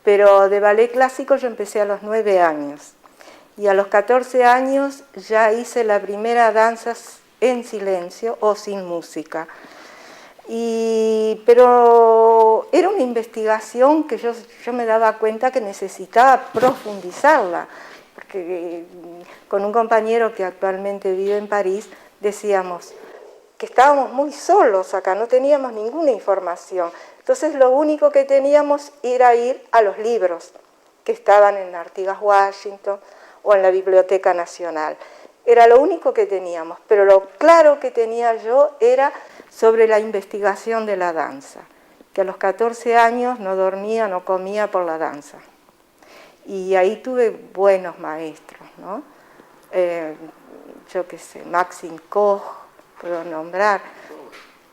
Pero de ballet clásico yo empecé a los 9 años. Y a los 14 años ya hice la primera danza en silencio o sin música. Pero era una investigación que yo me daba cuenta que necesitaba profundizarla, porque con un compañero que actualmente vive en París decíamos que estábamos muy solos acá, no teníamos ninguna información. Entonces lo único que teníamos era ir a los libros que estaban en Artigas Washington o en la Biblioteca Nacional. Era lo único que teníamos, pero lo claro que tenía yo era sobre la investigación de la danza, que a los 14 años no dormía, no comía por la danza. Y ahí tuve buenos maestros, ¿no? Yo qué sé, Maxim Koch, puedo nombrar,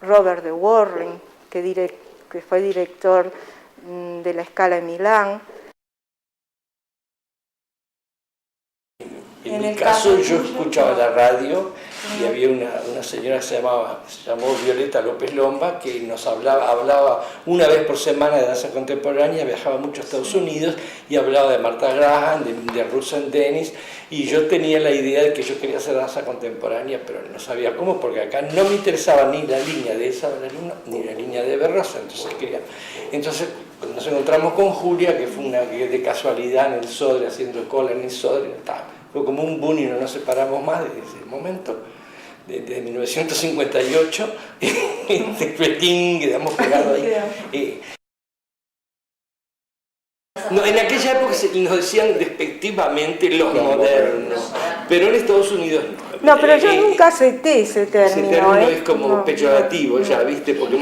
Robert de Warren, que fue director de la Scala en Milán. En mi caso yo escuchaba la radio y había una señora que se llamó Violeta López Lomba, que nos hablaba una vez por semana de danza contemporánea, viajaba mucho a Estados Unidos y hablaba de Martha Graham, de Russell Dennis, y yo tenía la idea de que yo quería hacer danza contemporánea, pero no sabía cómo, porque acá no me interesaba ni la línea de esa bailarina ni la línea de Berrosa, entonces cuando nos encontramos con Julia, que fue que de casualidad en el Sodre, haciendo cola en el Sodre, fue como un boom y no nos separamos más desde ese momento, desde 1958, quedamos pegados ahí. No, en aquella época nos decían despectivamente los modernos, pero en Estados Unidos no. No, pero yo nunca acepté ese término. Ese término es como peyorativo, ya, ¿viste? Porque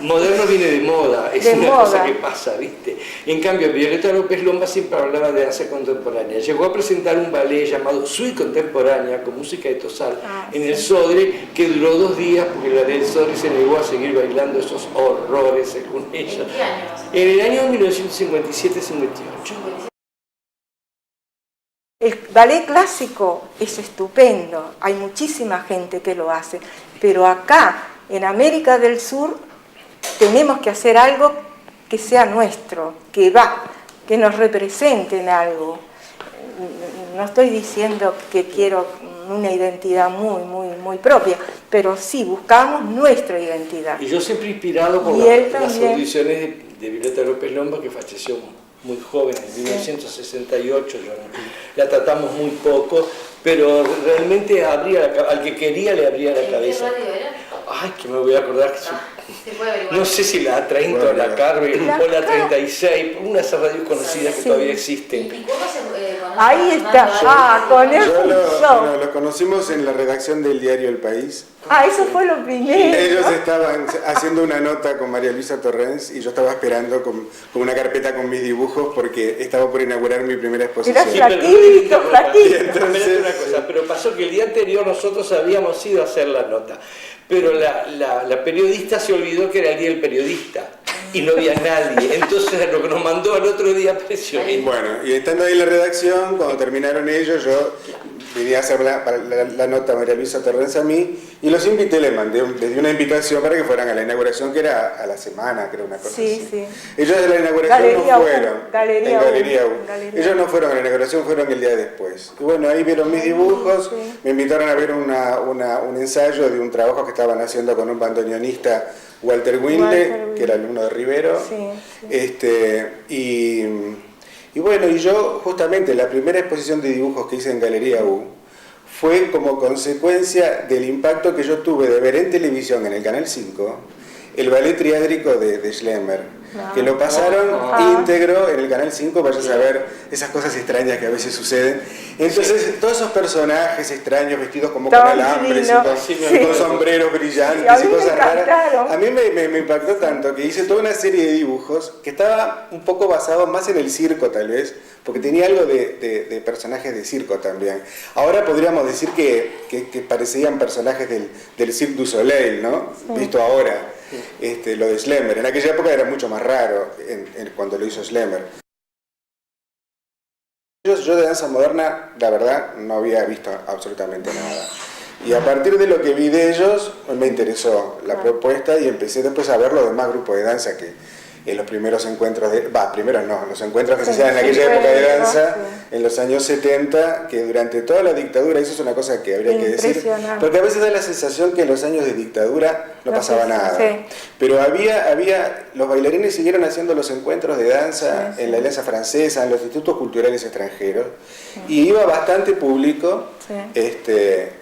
moderno viene de moda, es una cosa que pasa, ¿viste? En cambio, Violeta López Lomba siempre hablaba de danza contemporánea. Llegó a presentar un ballet llamado Suite Contemporánea, con música de Tosal, en el Sodre, que duró 2 días, porque la del Sodre se negó a seguir bailando esos horrores, según ella. ¿En qué año? En el año 1957-58. El ballet clásico es estupendo, hay muchísima gente que lo hace, pero acá, en América del Sur, tenemos que hacer algo que sea nuestro, que nos represente en algo. No estoy diciendo que quiero una identidad muy propia, pero sí buscamos nuestra identidad. Y yo siempre inspirado por las audiciones de Violeta López Lomba, que falleció muy joven, en 1968, la tratamos muy poco, pero realmente al que quería le abría la cabeza. ¿Qué radio era? Ay, que me voy a acordar que no sé si la 30 o la Carmen o la 36, una de esas radios conocidas que todavía existen. ¿Y cómo se conoce? Ahí está, con él lo conocimos en la redacción del diario El País. Eso fue lo primero. Ellos estaban haciendo una nota con María Luisa Torrens y yo estaba esperando con una carpeta con mis dibujos porque estaba por inaugurar mi primera exposición. Era flaquito. Entonces, una cosa, pero pasó que el día anterior nosotros habíamos ido a hacer la nota, pero la periodista se olvidó que era el día del periodista y no había nadie, entonces lo que nos mandó al otro día apareció. Bueno, y estando ahí en la redacción, cuando terminaron ellos, yo vine a hacer la nota a María Luisa Torrens a mí y los invité, les di una invitación para que fueran a la inauguración, que era a la semana, creo, una cosa así. Sí. Ellos de la inauguración no fueron. Galería U. Ellos no fueron a la inauguración, fueron el día después. Y bueno, ahí vieron mis dibujos, me invitaron a ver un ensayo de un trabajo que estaban haciendo con un bandoneonista, Walter Windle, que era alumno de Rivero. Y bueno, y yo justamente la primera exposición de dibujos que hice en Galería U fue como consecuencia del impacto que yo tuve de ver en televisión, en el Canal 5, el ballet triádrico de Schlemmer, que lo pasaron íntegro en el Canal 5, vayas a ver esas cosas extrañas que a veces suceden. Entonces, todos esos personajes extraños vestidos como con alambres, y con sombreros brillantes y cosas raras, a mí me impactó tanto que hice toda una serie de dibujos que estaba un poco basado más en el circo, tal vez, porque tenía algo de personajes de circo también. Ahora podríamos decir que parecían personajes del Cirque du Soleil, ¿no? Visto ahora. Lo de Schlemmer, en aquella época era mucho más raro cuando lo hizo Schlemmer. Yo de danza moderna, la verdad, no había visto absolutamente nada. Y a partir de lo que vi de ellos, me interesó la propuesta y empecé después a ver los demás grupos de danza que en los primeros encuentros primeros no, los encuentros que se hacían en aquella sí, época de danza, sí. en los años 70, que durante toda la dictadura, eso es una cosa que habría que decir, porque a veces da la sensación que en los años de dictadura no pasaba nada, sí. pero los bailarines siguieron haciendo los encuentros de danza en la Alianza Francesa, en los institutos culturales extranjeros, y iba bastante público,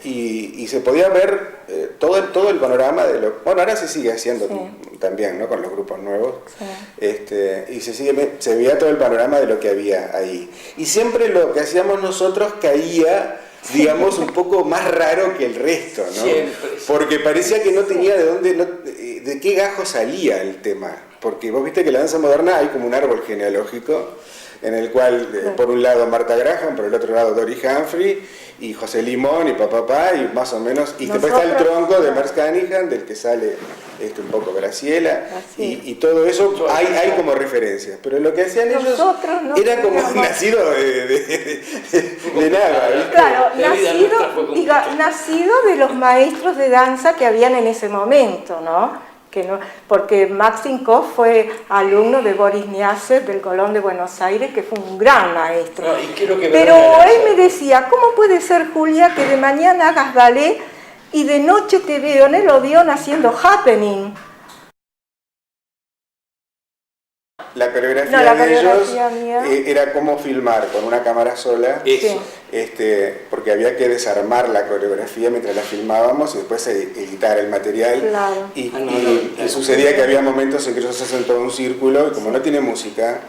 y se podía ver todo el panorama de lo... Bueno, ahora se sigue haciendo también, ¿no? Con los grupos nuevos, y se veía todo el panorama de lo que había ahí. Y siempre lo que hacíamos nosotros caía, digamos, un poco más raro que el resto, ¿no? Siempre. Porque parecía que no tenía de qué gajo salía el tema. Porque vos viste que en la danza moderna hay como un árbol genealógico, en el cual, por un lado Martha Graham, por el otro lado Dory Humphrey, y José Limón, y papá, y más o menos, y después está el tronco de Merce Cunningham, del que sale un poco Graciela, y todo eso hay como referencias, pero lo que hacían ellos era como nacido de nada, ¿viste? Claro, nacido de los maestros de danza que habían en ese momento, ¿no? Porque Maxim Koff fue alumno de Boris Niasse del Colón de Buenos Aires, que fue un gran maestro. Pero él me decía, ¿cómo puede ser, Julia, que de mañana hagas ballet y de noche te veo en el Odeón haciendo happening? La coreografía de ellos era cómo filmar con una cámara sola, porque había que desarmar la coreografía mientras la filmábamos y después editar el material. Claro. Y sucedía que había momentos en que ellos hacen todo un círculo y como no tiene música,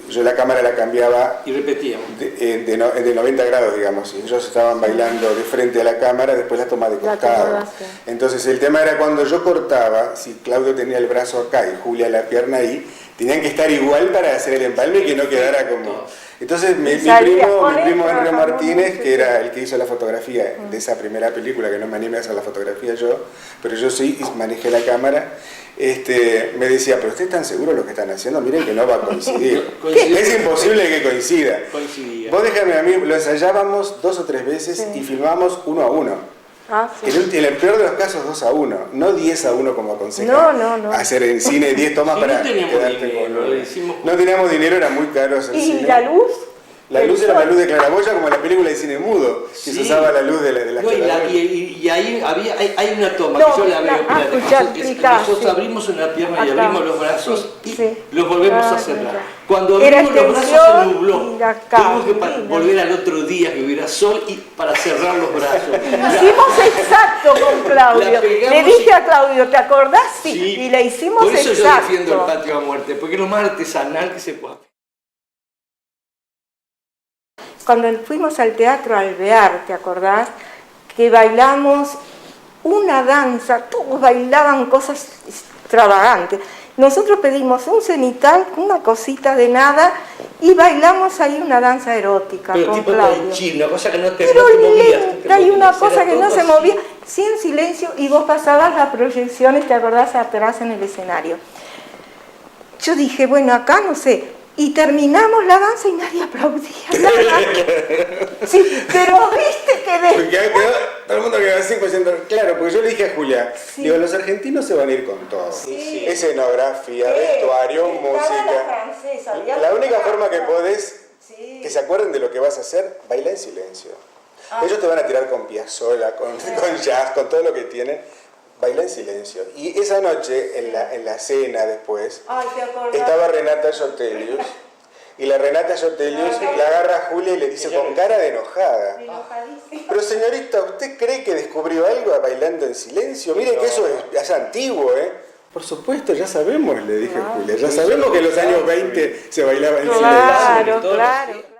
yo la cámara la cambiaba y repetíamos de 90 grados, digamos, y ellos estaban bailando de frente a la cámara, después la toma de costado. Entonces el tema era cuando yo cortaba, si Claudio tenía el brazo acá y Julia la pierna ahí, tenían que estar igual para hacer el empalme y que no quedara como... Entonces mi primo Henry Martínez, que era el que hizo la fotografía de esa primera película, que no me animé a hacer la fotografía yo, pero yo sí manejé la cámara, me decía, pero ¿ustedes están seguros de lo que están haciendo? Miren que no va a coincidir. Es imposible que coincida. Vos déjame a mí, lo ensayábamos 2 o 3 veces y filmábamos 1 a 1. En el peor de los casos 2 a 1, no 10 a 1 como aconseja hacer en cine 10 tomas para quedarte con uno. No teníamos dinero, era muy caro hacer cine. ¿Y la luz? La luz era la luz de claraboya, como en la película de cine mudo, que se usaba la luz de la claraboya. Y ahí hay una toma que yo la veo. Nosotros abrimos una pierna y abrimos los brazos y los volvemos a cerrar. Cuando abrimos los brazos se nubló. Tuvimos que volver al otro día que hubiera sol y para cerrar los brazos. Hicimos exacto con Claudio. Le dije a Claudio, ¿te acordás? Sí. Y la hicimos exacto. Por eso yo defiendo el patio a muerte, porque es lo más artesanal que se puede hacer. Cuando fuimos al Teatro Alvear, ¿te acordás? Que bailamos una danza, todos bailaban cosas extravagantes. Nosotros pedimos un cenital, una cosita de nada, y bailamos ahí una danza erótica con Claudio. Una cosa que no te lenta, y una cosa que no se movía, sin silencio, y vos pasabas las proyecciones, ¿te acordás? Atrás en el escenario. Yo dije, bueno, acá no sé. Y terminamos la danza y nadie aplaudía nada. Sí, pero viste que después... Todo el mundo quedó así, claro, porque yo le dije a Julia, digo, los argentinos se van a ir con todo. Escenografía, vestuario, música. La única forma que podés que se acuerden de lo que vas a hacer, baila en silencio. Ellos te van a tirar con Piazzolla, con jazz, con todo lo que tienen. Baila en silencio. Y esa noche, en la cena después, estaba Renata Jotelius, y la Renata Jotelius la agarra a Julia y le dice con cara de enojada, pero señorita, ¿usted cree que descubrió algo bailando en silencio? Mire que eso es antiguo, ¿eh? Por supuesto, ya sabemos, le dije a Julia, ya sabemos que en los años 20 se bailaba en silencio. Claro.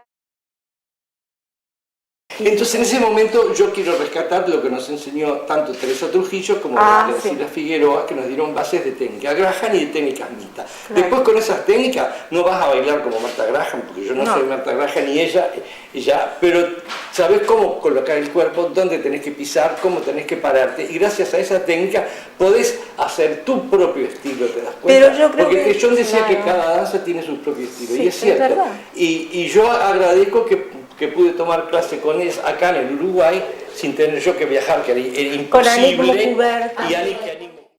Entonces en ese momento yo quiero rescatar lo que nos enseñó tanto Teresa Trujillo como Graciela Figueroa, que nos dieron bases de técnica Graham y de técnicas mixtas. Después con esas técnicas no vas a bailar como Martha Graham, porque yo no soy Martha Graham ni ella, pero sabes cómo colocar el cuerpo, dónde tenés que pisar, cómo tenés que pararte, y gracias a esa técnica podés hacer tu propio estilo, ¿te das cuenta? Pero yo creo porque John decía que cada danza tiene su propio estilo, y es cierto. Y yo agradezco que pude tomar clase con ellos acá en el Uruguay sin tener yo que viajar, que era imposible. Con Anik Mukuberta. Y Anik